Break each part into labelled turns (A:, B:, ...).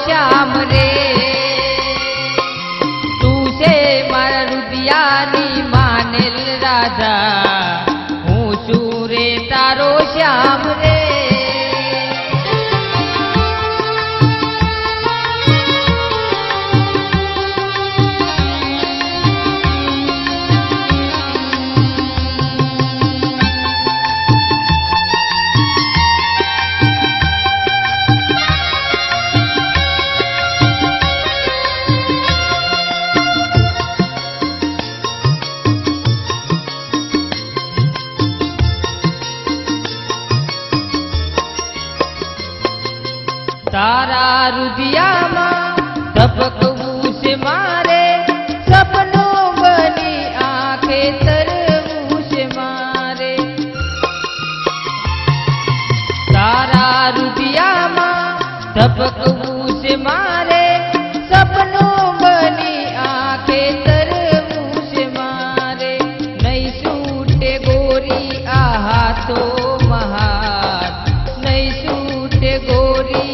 A: શ્યામ રે તું છે મારા રુદિયાની માનેલ રાધા હું છું રે તારો શ્યામ રે તારા રુદિયામાં ધબકવું છે મારે સપનું બની આંખે તરવું છે મારે તારા રુદિયામાં ધબકવું છે મારે સપનું બની આંખે તરવું છે મારે નહીં છૂટે ગોરી આ હાથો મહાત નહીં છૂટે ગોરી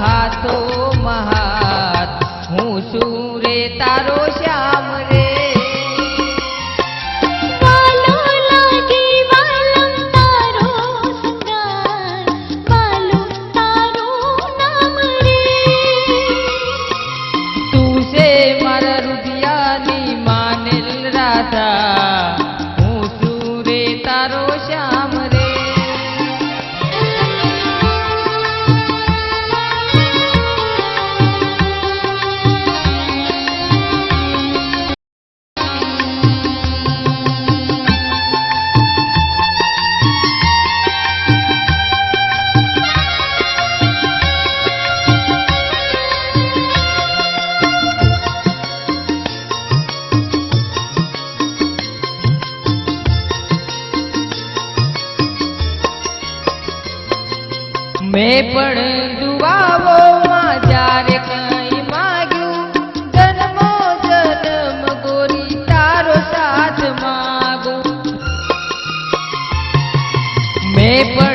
A: હાથો મહાત હું છું રે તારો શ્યામ રે
B: વાલો લાગે વાલમ તારો સંગાર વાલમ તારું નામ રે
A: તું છે મારા રુદિયાની માનેલ રાધા હું છું રે તારો શ્યામ રે મેં પણ દુઆઓમાં જ્યારે કંઈ માગ્યું જન્મો જન્મ ગોરી તારો સાથ માગું મેં પણ